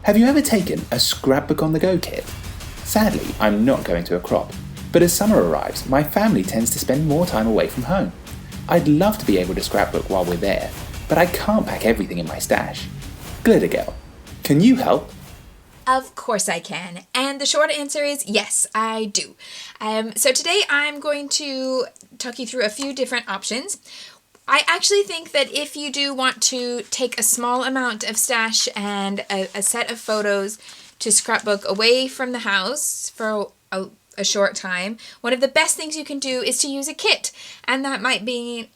Have you ever taken a scrapbook on the go kit? Sadly, I'm not going to a crop, but as summer arrives, my family tends to spend more time away from home. I'd love to be able to scrapbook while we're there, but I can't pack everything in my stash. Glitter Girl, can you help? Of course I can, and the short answer is yes, I do. So today I'm going to talk you through a few different options. I actually think that if you do want to take a small amount of stash and a set of photos to scrapbook away from the house for a short time, one of the best things you can do is to use a kit. And that might be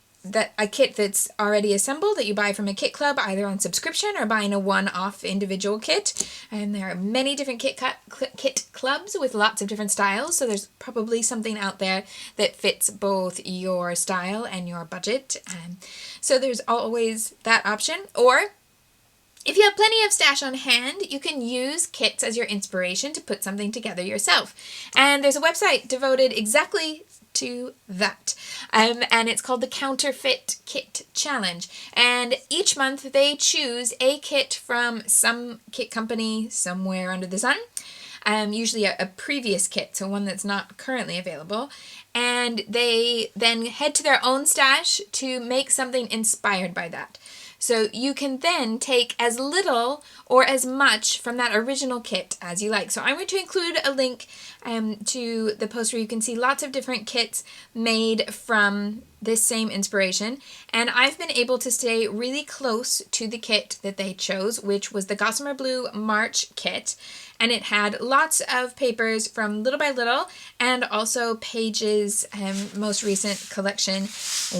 a kit that's already assembled that you buy from a kit club, either on subscription or buying a one-off individual kit. And there are many different kit clubs with lots of different styles, so there's probably something out there that fits both your style and your budget. So there's always that option. Or if you have plenty of stash on hand, you can use kits as your inspiration to put something together yourself. And there's a website devoted exactly to that. And it's called the Counterfeit Kit Challenge. And each month they choose a kit from some kit company somewhere under the sun. Usually a previous kit, so one that's not currently available. And they then head to their own stash to make something inspired by that. So you can then take as little or as much from that original kit as you like. So I'm going to include a link to the post where you can see lots of different kits made from this same inspiration. And I've been able to stay really close to the kit that they chose, which was the Gossamer Blue March kit. And it had lots of papers from Little by Little and also Paige's most recent collection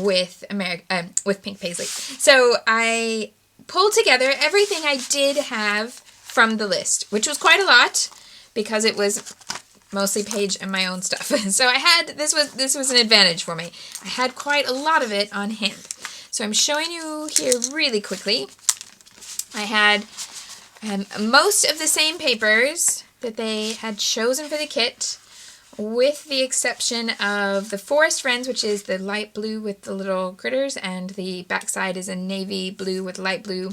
with Pink Paisley. So I pulled together everything I did have from the list, which was quite a lot because it was mostly Paige and my own stuff. So I had, this was an advantage for me. I had quite a lot of it on hand. So I'm showing you here really quickly. I had most of the same papers that they had chosen for the kit, with the exception of the Forest Friends, which is the light blue with the little critters, and the backside is a navy blue with light blue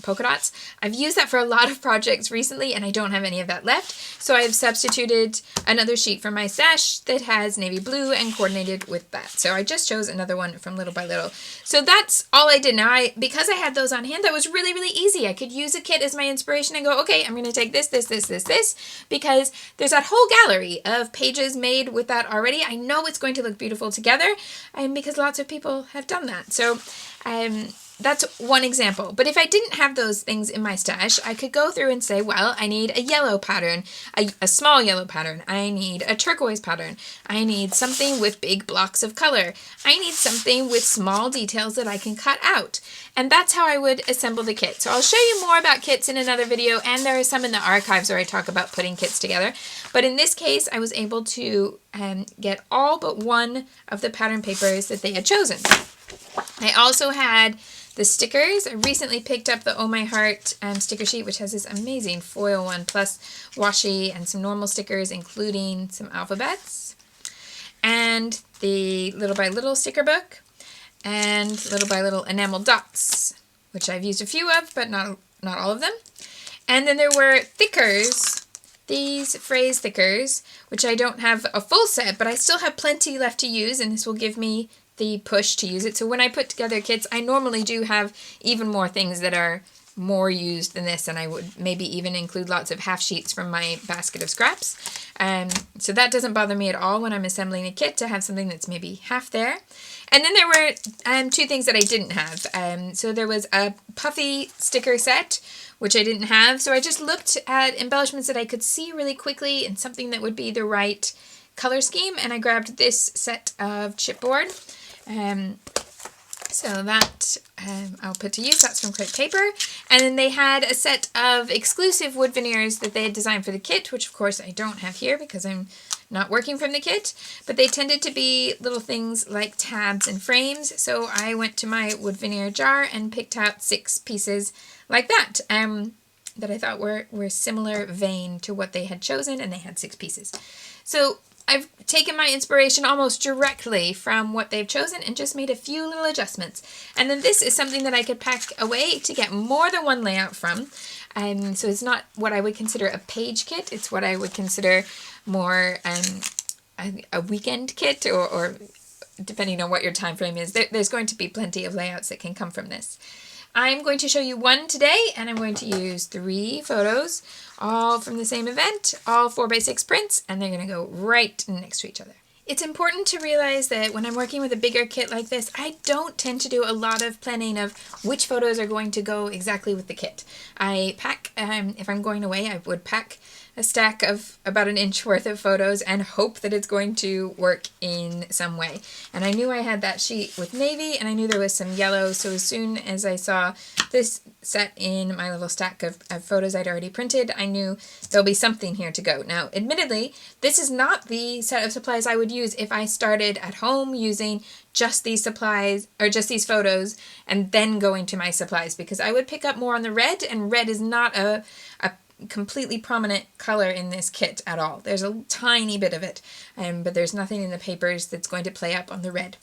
polka dots. I've used that for a lot of projects recently, and I don't have any of that left, so I've substituted another sheet from my stash that has navy blue and coordinated with that. So I just chose another one from Little by Little. So that's all I did. Now, because I had those on hand, that was really, really easy. I could use a kit as my inspiration and go, okay, I'm going to take this, because there's that whole gallery of pages made with that already. I know it's going to look beautiful together, because lots of people have done that. So, that's one example. But if I didn't have those things in my stash, I could go through and say, well, I need a yellow pattern, a small yellow pattern. I need a turquoise pattern. I need something with big blocks of color. I need something with small details that I can cut out. And that's how I would assemble the kit. So I'll show you more about kits in another video, and there are some in the archives where I talk about putting kits together. But in this case, I was able to get all but one of the pattern papers that they had chosen. I also had the stickers. I recently picked up the Oh My Heart sticker sheet, which has this amazing foil one, plus washi and some normal stickers, including some alphabets. And the Little by Little sticker book, and Little by Little Enamel Dots, which I've used a few of, but not all of them. And then there were thickers, these phrase thickers, which I don't have a full set, but I still have plenty left to use, and this will give me the push to use it. So when I put together kits, I normally do have even more things that are more used than this, and I would maybe even include lots of half sheets from my basket of scraps. So that doesn't bother me at all when I'm assembling a kit to have something that's maybe half there. And then there were two things that I didn't have. So there was a puffy sticker set, which I didn't have. So I just looked at embellishments that I could see really quickly and something that would be the right color scheme, and I grabbed this set of chipboard. So that I'll put to use. That's from Crepe Paper. And then they had a set of exclusive wood veneers that they had designed for the kit, which of course I don't have here because I'm not working from the kit. But they tended to be little things like tabs and frames. So I went to my wood veneer jar and picked out 6 pieces like that. That I thought were similar vein to what they had chosen, and they had 6 pieces. So I've taken my inspiration almost directly from what they've chosen and just made a few little adjustments. And then this is something that I could pack away to get more than one layout from. So it's not what I would consider a page kit. It's what I would consider more a weekend kit, or depending on what your time frame is. There's going to be plenty of layouts that can come from this. I'm going to show you one today, and I'm going to use 3 photos, all from the same event, all 4x6 prints, and they're going to go right next to each other. It's important to realize that when I'm working with a bigger kit like this, I don't tend to do a lot of planning of which photos are going to go exactly with the kit. I pack, if I'm going away, I would pack a stack of about an inch worth of photos and hope that it's going to work in some way. And I knew I had that sheet with navy, and I knew there was some yellow, so as soon as I saw this set in my little stack of photos I'd already printed, I knew there'll be something here to go. Now, admittedly, this is not the set of supplies I would use if I started at home using just these supplies, or just these photos, and then going to my supplies, because I would pick up more on the red, and red is not a completely prominent color in this kit at all. There's a tiny bit of it, but there's nothing in the papers that's going to play up on the red.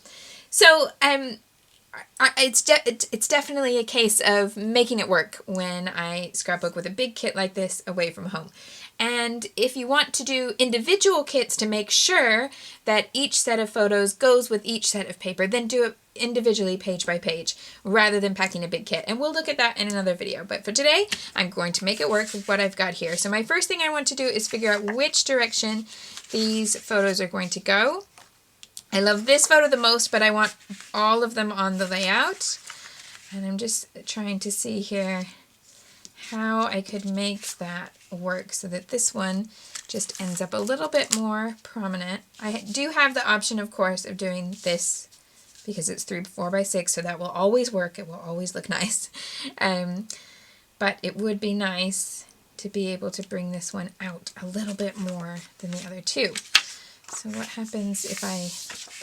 So it's definitely a case of making it work when I scrapbook with a big kit like this away from home. And if you want to do individual kits to make sure that each set of photos goes with each set of paper, then do it individually page by page rather than packing a big kit. And we'll look at that in another video. But for today, I'm going to make it work with what I've got here. So my first thing I want to do is figure out which direction these photos are going to go. I love this photo the most, but I want all of them on the layout. And I'm just trying to see here how I could make that work so that this one just ends up a little bit more prominent. I do have the option, of course, of doing this because it's 4x6, so that will always work. It will always look nice. But it would be nice to be able to bring this one out a little bit more than the other two. So what happens if I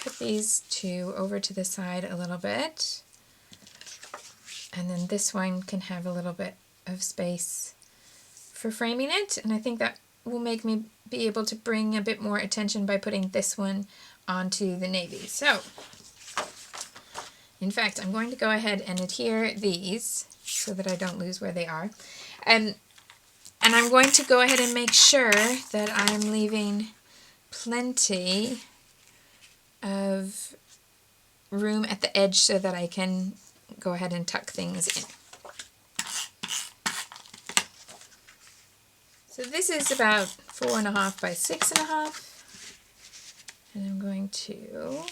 put these 2 over to the side a little bit, and then this one can have a little bit of space for framing it, and I think that will make me be able to bring a bit more attention by putting this one onto the navy. So, in fact, I'm going to go ahead and adhere these so that I don't lose where they are. And I'm going to go ahead and make sure that I'm leaving plenty of room at the edge so that I can go ahead and tuck things in. So this is about 4.5 by 6.5, and I'm going to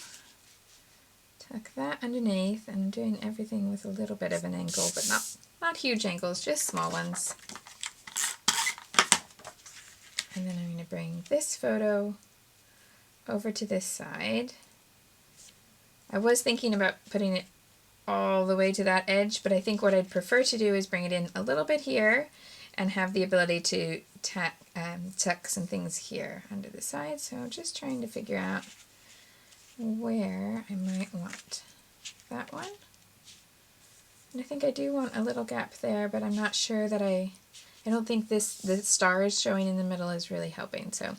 tuck that underneath, and I'm doing everything with a little bit of an angle, but not huge angles, just small ones. And then I'm going to bring this photo over to this side. I was thinking about putting it all the way to that edge, but I think what I'd prefer to do is bring it in a little bit here and have the ability to tuck some things here under the side. So I'm just trying to figure out where I might want that one. And I think I do want a little gap there, but I'm not sure that I don't think the stars showing in the middle is really helping. So,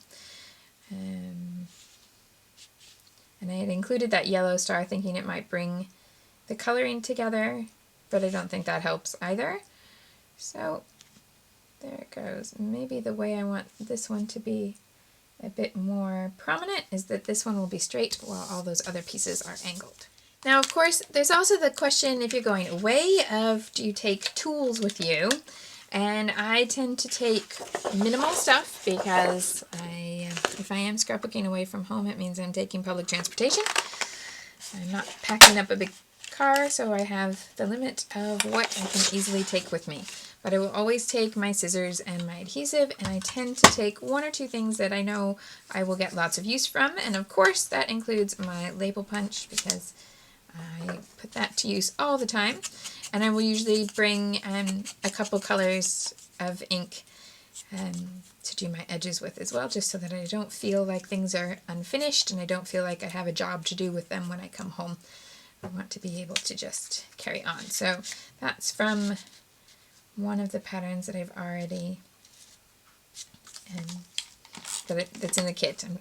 and I had included that yellow star thinking it might bring the coloring together, but I don't think that helps either. So there it goes. Maybe the way I want this one to be a bit more prominent is that this one will be straight while all those other pieces are angled. Now, of course, there's also the question, if you're going away, of do you take tools with you? And I tend to take minimal stuff because if I am scrapbooking away from home, it means I'm taking public transportation. I'm not packing up a big car, so I have the limit of what I can easily take with me. But I will always take my scissors and my adhesive, and I tend to take 1 or 2 things that I know I will get lots of use from, and of course that includes my label punch because I put that to use all the time. And I will usually bring a couple colors of ink to do my edges with as well, just so that I don't feel like things are unfinished and I don't feel like I have a job to do with them when I come home. I want to be able to just carry on. So that's from one of the patterns that I've already that's in the kit. I'm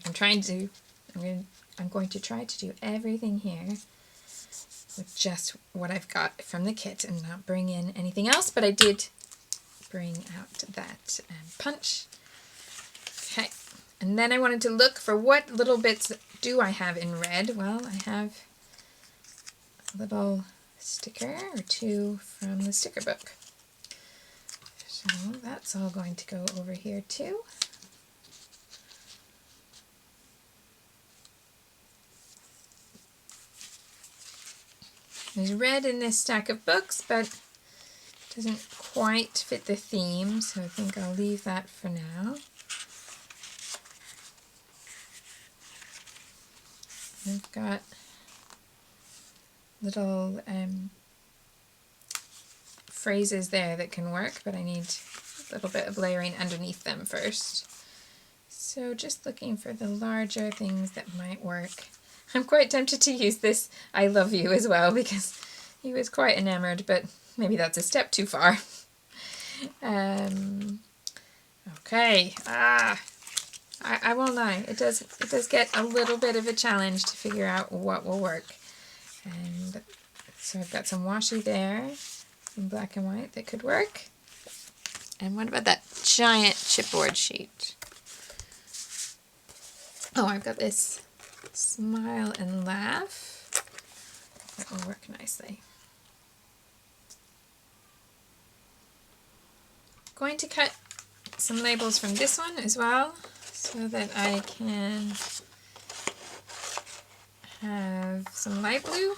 going to try to do everything here with just what I've got from the kit and not bring in anything else, but I did bring out that punch. Okay, and then I wanted to look for what little bits do I have in red. Well, I have a little sticker or two from the sticker book. So that's all going to go over here too. There's red in this stack of books, but it doesn't quite fit the theme, so I think I'll leave that for now. I've got little phrases there that can work, but I need a little bit of layering underneath them first. So just looking for the larger things that might work. I'm quite tempted to use this I love you as well because he was quite enamored, but maybe that's a step too far. Okay. I won't lie, it does get a little bit of a challenge to figure out what will work. And so I've got some washi there in black and white that could work. And what about that giant chipboard sheet? Oh, I've got this smile and laugh. That will work nicely. Going to cut some labels from this one as well so that I can have some light blue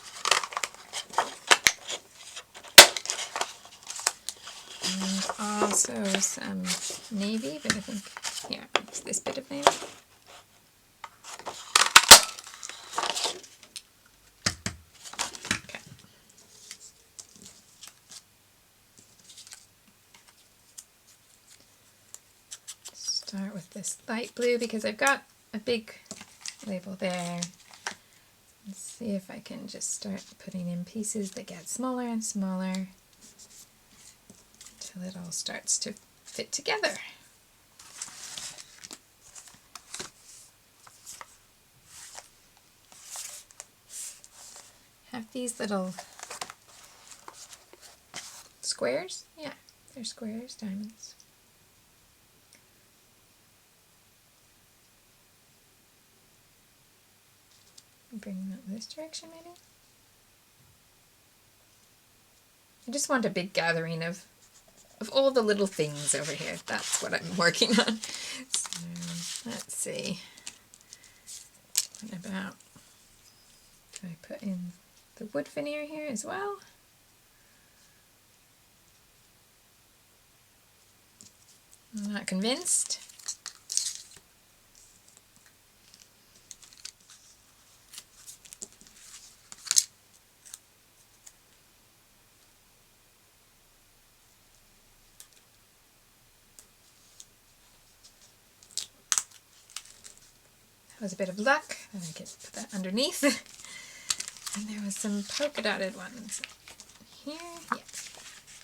and also some navy, but I think, yeah, it's this bit of navy. Okay. Start with this light blue because I've got a big label there. Let's see if I can just start putting in pieces that get smaller and smaller until it all starts to fit together. Have these little squares. Yeah, they're squares, diamonds. Bring that this direction, maybe. I just want a big gathering of all the little things over here. That's what I'm working on. So let's see. What about, do I put in the wood veneer here as well? I'm not convinced. Was a bit of luck, and I could put that underneath. And there was some polka dotted ones here. Yeah,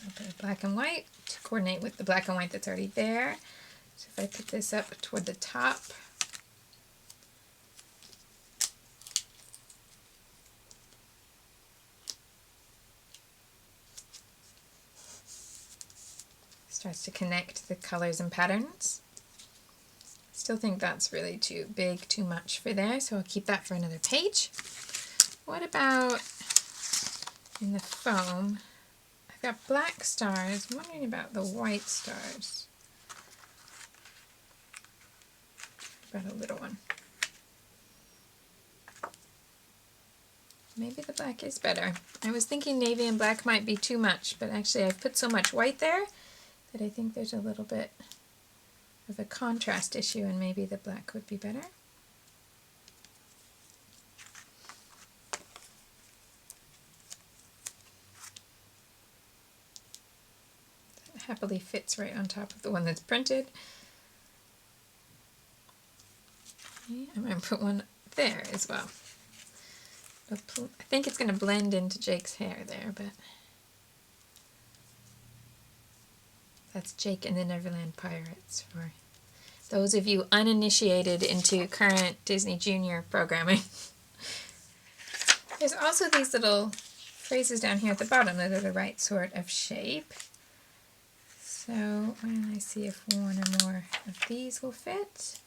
a bit of black and white to coordinate with the black and white that's already there. So if I put this up toward the top, starts to connect the colors and patterns. Still think that's really too big, too much for there, so I'll keep that for another page. What about in the foam? I've got black stars. I'm wondering about the white stars. What about a little one? Maybe the black is better. I was thinking navy and black might be too much, but actually I've put so much white there that I think there's a little bit of a contrast issue and maybe the black would be better. That happily fits right on top of the one that's printed. Okay, I'm going to put one there as well. I think it's going to blend into Jake's hair there, but that's Jake and the Neverland Pirates for Those of you uninitiated into current Disney Junior programming. There's also these little phrases down here at the bottom that are the right sort of shape. So why don't I see if one or more of these will fit?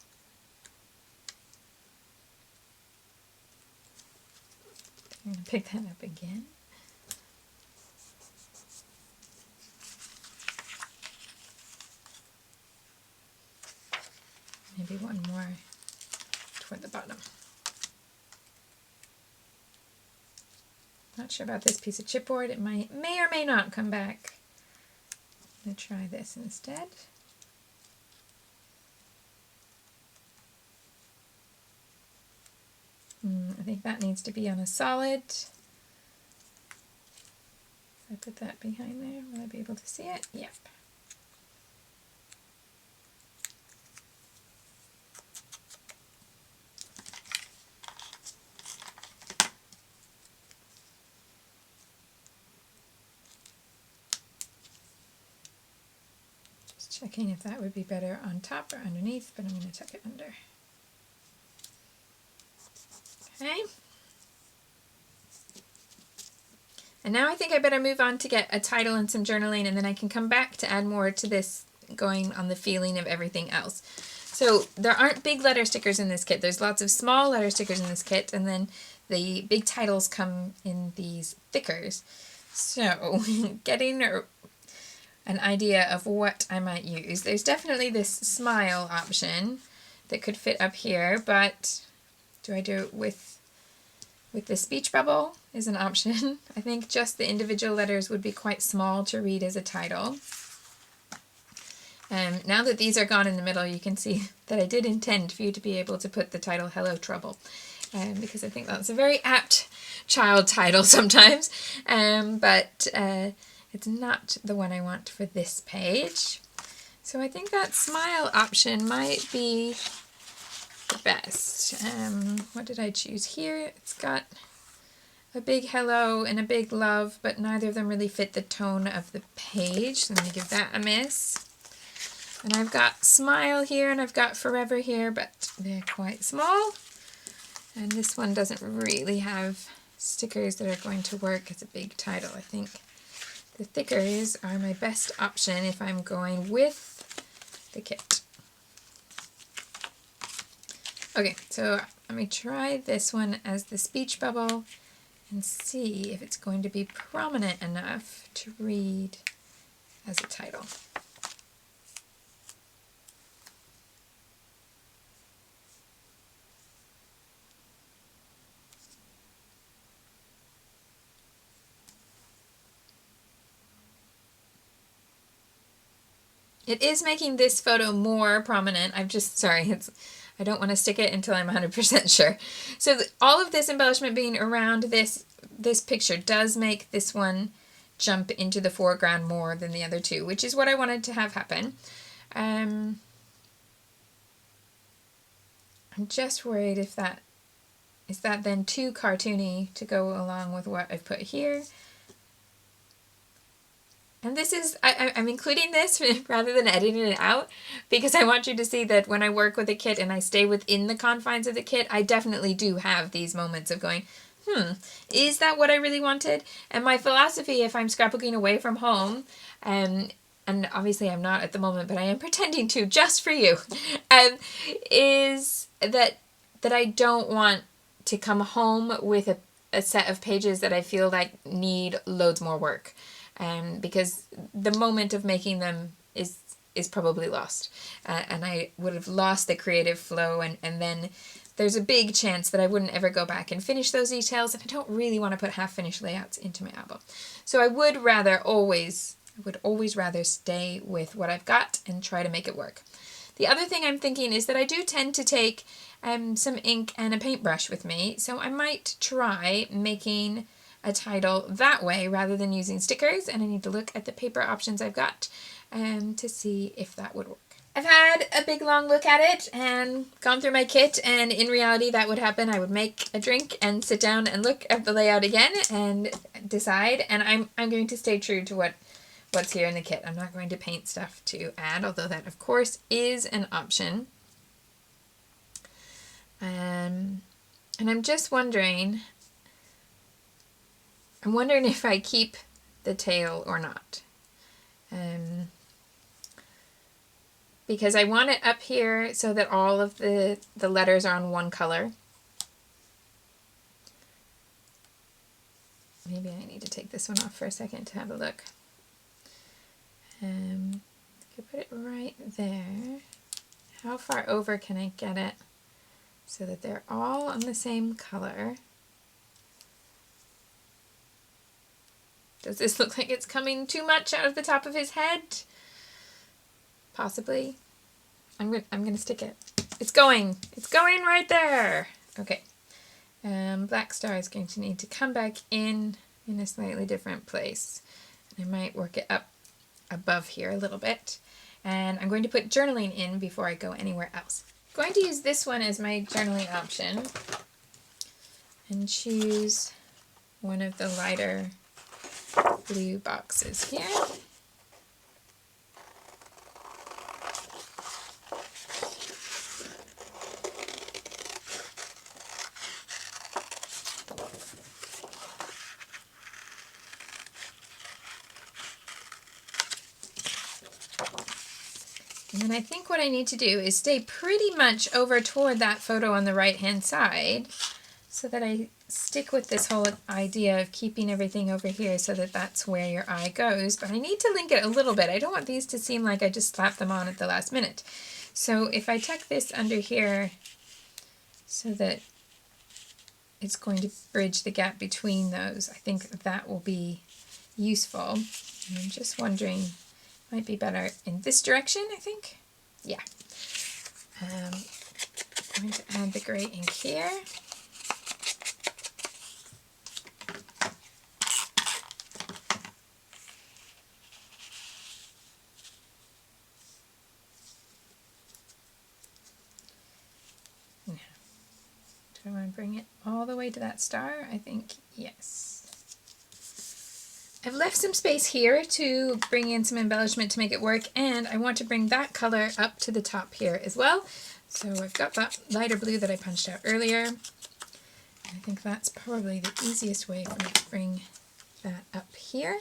I'm going to pick that up again. Maybe one more toward the bottom. Not sure about this piece of chipboard. It may or may not come back. I'm going to try this instead. I think that needs to be on a solid. If I put that behind there, will I be able to see it? Yep. Just checking if that would be better on top or underneath, but I'm going to tuck it under. Okay. And now I think I better move on to get a title and some journaling, and then I can come back to add more to this, going on the feeling of everything else. So there aren't big letter stickers in this kit. There's lots of small letter stickers in this kit, and then the big titles come in these thickers. So getting an idea of what I might use. There's definitely this smile option that could fit up here, but do I do it with the speech bubble is an option. I think just the individual letters would be quite small to read as a title. Now that these are gone in the middle, you can see that I did intend for you to be able to put the title Hello Trouble, because I think that's a very apt child title sometimes, but it's not the one I want for this page. So I think that smile option might be the best. What did I choose here? It's got a big hello and a big love, but neither of them really fit the tone of the page, so I'm going to give that a miss. And I've got smile here and I've got forever here, but they're quite small. And this one doesn't really have stickers that are going to work as a big title. I think the thickers are my best option if I'm going with the kit. Okay, so let me try this one as the speech bubble and see if it's going to be prominent enough to read as a title. It is making this photo more prominent. I don't want to stick it until I'm 100% sure. So all of this embellishment being around this picture does make this one jump into the foreground more than the other two, which is what I wanted to have happen. I'm just worried if that then too cartoony to go along with what I've put here. And this is, I'm including this rather than editing it out because I want you to see that when I work with a kit and I stay within the confines of the kit, I definitely do have these moments of going, is that what I really wanted? And my philosophy, if I'm scrapbooking away from home, and obviously I'm not at the moment, but I am pretending to just for you, is that I don't want to come home with a set of pages that I feel like need loads more work. Because the moment of making them is probably lost. And I would have lost the creative flow, and then there's a big chance that I wouldn't ever go back and finish those details, and I don't really want to put half-finished layouts into my album. So I would always rather stay with what I've got and try to make it work. The other thing I'm thinking is that I do tend to take some ink and a paintbrush with me, so I might try making a title that way rather than using stickers, and I need to look at the paper options I've got to see if that would work. I've had a big long look at it and gone through my kit, and in reality that would happen. I would make a drink and sit down and look at the layout again and decide, and I'm going to stay true to what what's here in the kit. I'm not going to paint stuff to add, although that of course is an option. And I'm just wondering, if I keep the tail or not. Because I want it up here so that all of the letters are on one color. Maybe I need to take this one off for a second to have a look. I could put it right there. How far over can I get it so that they're all on the same color? Does this look like it's coming too much out of the top of his head? Possibly. I'm gonna stick it. It's going right there. Okay. Black Star is going to need to come back in a slightly different place. I might work it up above here a little bit. And I'm going to put journaling in before I go anywhere else. I'm going to use this one as my journaling option and choose one of the lighter blue boxes here. And then I think what I need to do is stay pretty much over toward that photo on the right hand side so that I stick with this whole idea of keeping everything over here so that that's where your eye goes. But I need to link it a little bit. I don't want these to seem like I just slapped them on at the last minute. So if I tuck this under here so that it's going to bridge the gap between those, I think that will be useful. And I'm just wondering, might be better in this direction, I think. Yeah. I'm going to add the gray ink here. Now, do I want to bring it all the way to that star? I think yes. I've left some space here to bring in some embellishment to make it work, and I want to bring that color up to the top here as well. So I've got that lighter blue that I punched out earlier. I think that's probably the easiest way for me to bring that up here.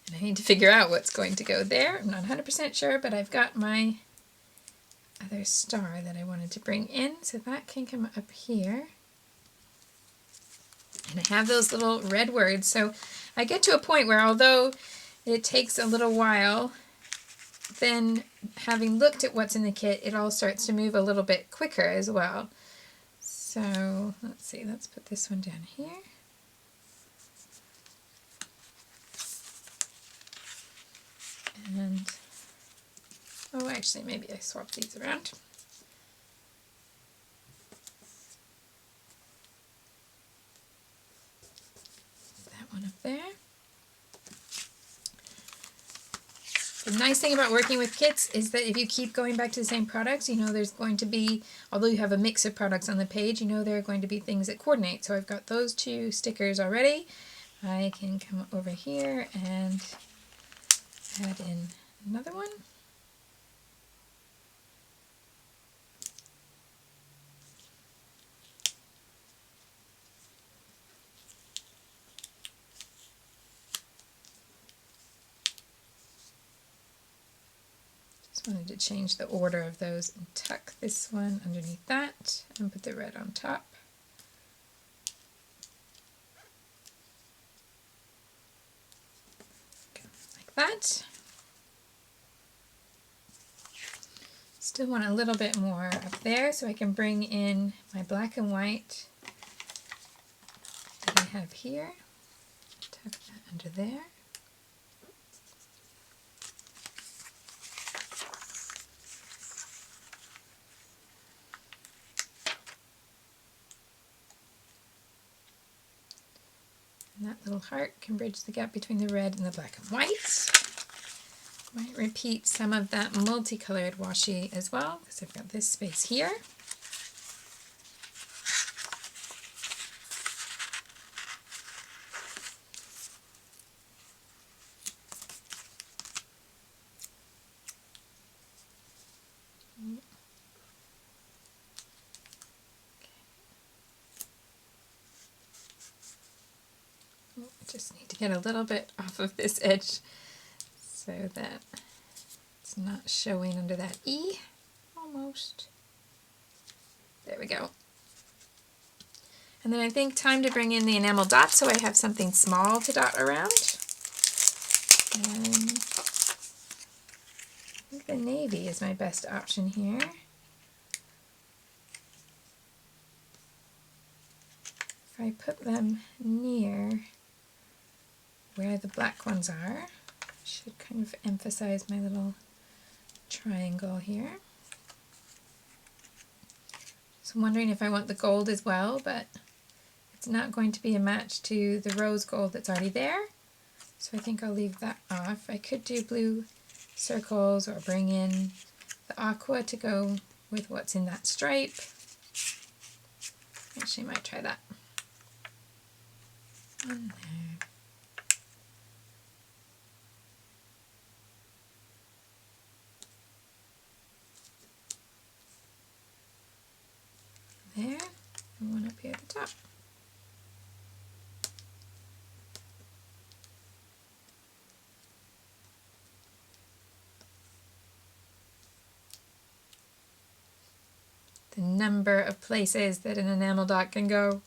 And I need to figure out what's going to go there. I'm not 100% sure, but I've got my other star that I wanted to bring in, so that can come up here. And I have those little red words, so I get to a point where although it takes a little while, then having looked at what's in the kit, it all starts to move a little bit quicker as well. So let's see, let's put this one down here. And oh, actually, maybe I swap these around. That one up there. The nice thing about working with kits is that if you keep going back to the same products, you know there's going to be, although you have a mix of products on the page, you know there are going to be things that coordinate. So I've got those two stickers already. I can come over here and add in another one. Wanted to change the order of those and tuck this one underneath that and put the red on top. Like that. Still want a little bit more up there so I can bring in my black and white that I have here. Tuck that under there. And that little heart can bridge the gap between the red and the black and white. Might repeat some of that multicolored washi as well, because I've got this space here. Just need to get a little bit off of this edge so that it's not showing under that E. Almost. There we go. And then I think time to bring in the enamel dots so I have something small to dot around. And I think the navy is my best option here. If I put them near where the black ones are, I should kind of emphasize my little triangle here. So I'm wondering if I want the gold as well, but it's not going to be a match to the rose gold that's already there. So I think I'll leave that off. I could do blue circles or bring in the aqua to go with what's in that stripe. Actually, I might try that. On there. There, and one up here at the top. The number of places that an enamel dot can go.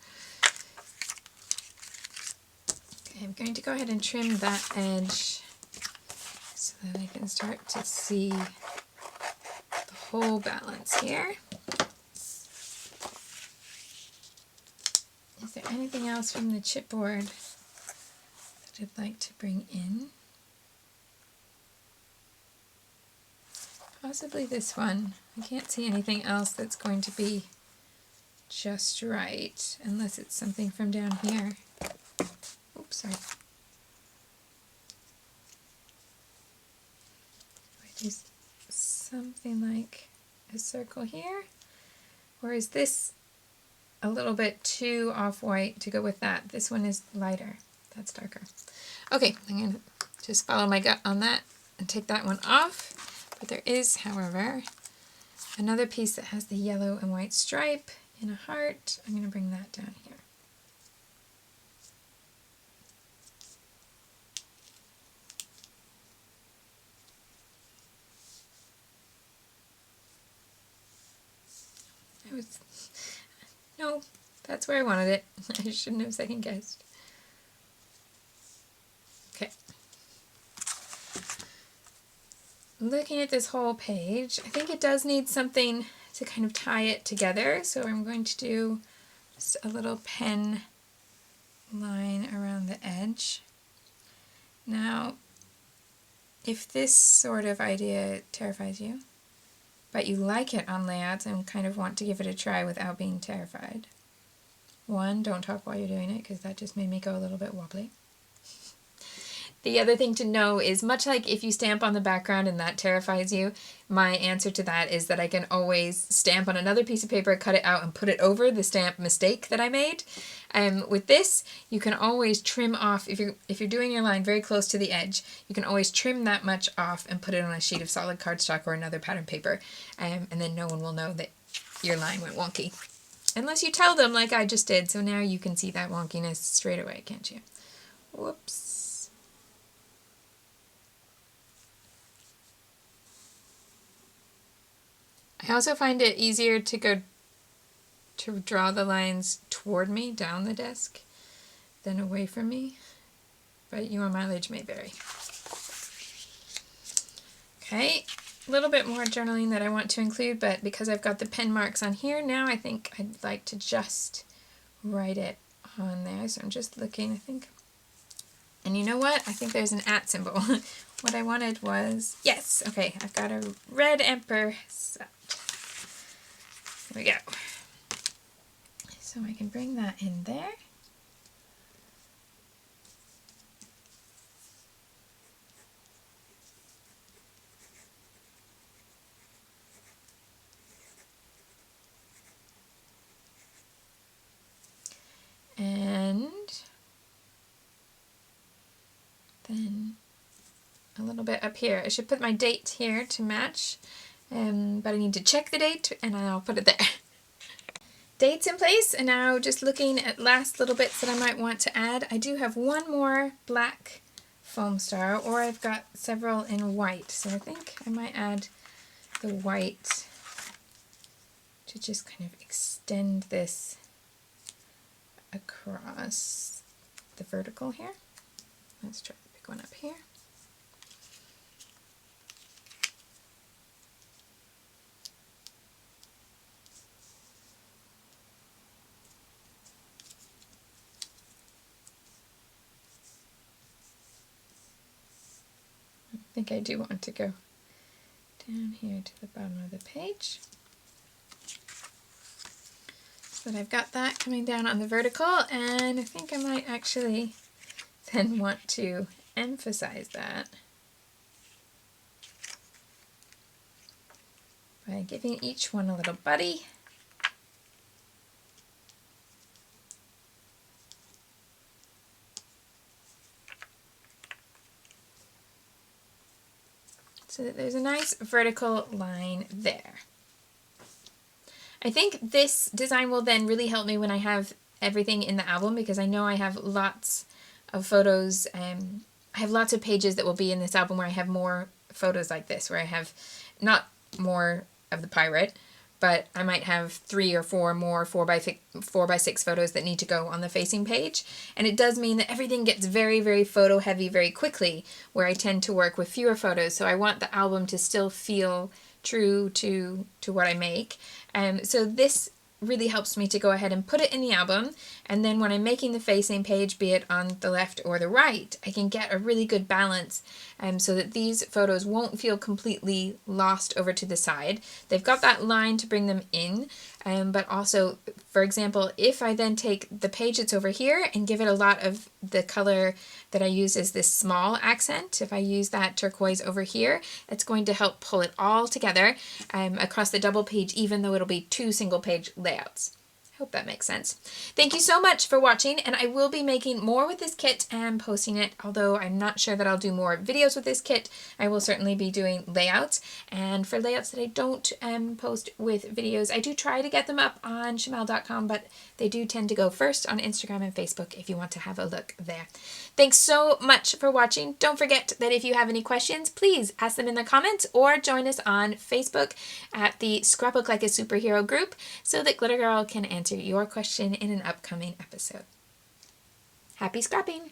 Okay, I'm going to go ahead and trim that edge so that I can start to see the whole balance here. Is there anything else from the chipboard that I'd like to bring in? Possibly this one. I can't see anything else that's going to be just right, unless it's something from down here. Oops, sorry. I do something like a circle here, or is this a little bit too off-white to go with that? This one is lighter. That's darker. Okay, I'm going to just follow my gut on that and take that one off. But there is, however, another piece that has the yellow and white stripe in a heart. I'm going to bring that down here. No, that's where I wanted it. I shouldn't have second guessed. Okay. Looking at this whole page, I think it does need something to kind of tie it together, so I'm going to do just a little pen line around the edge. Now, if this sort of idea terrifies you, but you like it on layouts and kind of want to give it a try without being terrified, one, don't talk while you're doing it, because that just made me go a little bit wobbly. The other thing to know is, much like if you stamp on the background and that terrifies you, my answer to that is that I can always stamp on another piece of paper, cut it out, and put it over the stamp mistake that I made. With this, you can always trim off, if you're doing your line very close to the edge, you can always trim that much off and put it on a sheet of solid cardstock or another pattern paper, and then no one will know that your line went wonky. Unless you tell them like I just did, so now you can see that wonkiness straight away, can't you? Whoops. I also find it easier to draw the lines toward me, down the desk, than away from me, but your mileage may vary. Okay, a little bit more journaling that I want to include, but because I've got the pen marks on here now, I think I'd like to just write it on there. So I'm just looking, I think, and you know what? I think there's an @ symbol. What I wanted was, yes, okay, I've got a red emperor set. There we go. So I can bring that in there. And then a little bit up here. I should put my date here to match, but I need to check the date and I'll put it there. dates in place, and now just looking at last little bits that I might want to add. I do have one more black foam star, or I've got several in white, so I think I might add the white to just kind of extend this across the vertical here. Let's try the big one up here. I think I do want to go down here to the bottom of the page. So that I've got that coming down on the vertical, and I think I might actually then want to emphasize that by giving each one a little buddy. So that there's a nice vertical line there. I think this design will then really help me when I have everything in the album, because I know I have lots of photos. I have lots of pages that will be in this album where I have more photos like this, where I have not more of the pirate, but I might have 3 or 4 more 4x6 photos that need to go on the facing page. And it does mean that everything gets very, very photo heavy very quickly, where I tend to work with fewer photos. So I want the album to still feel true to what I make. So this really helps me to go ahead and put it in the album, and then when I'm making the facing page, be it on the left or the right, I can get a really good balance so that these photos won't feel completely lost over to the side. They've got that line to bring them in, but also, for example, if I then take the page that's over here and give it a lot of the color that I use as this small accent, if I use that turquoise over here, it's going to help pull it all together across the double page, even though it'll be 2 single page layouts. I hope that makes sense. Thank you so much for watching, and I will be making more with this kit and posting it, although I'm not sure that I'll do more videos with this kit. I will certainly be doing layouts, and for layouts that I don't post with videos, I do try to get them up on Shimelle.com, but they do tend to go first on Instagram and Facebook if you want to have a look there. Thanks so much for watching. Don't forget that if you have any questions, please ask them in the comments or join us on Facebook at the Scrapbook Like a Superhero group so that Glitter Girl can answer your question in an upcoming episode. Happy scrapping!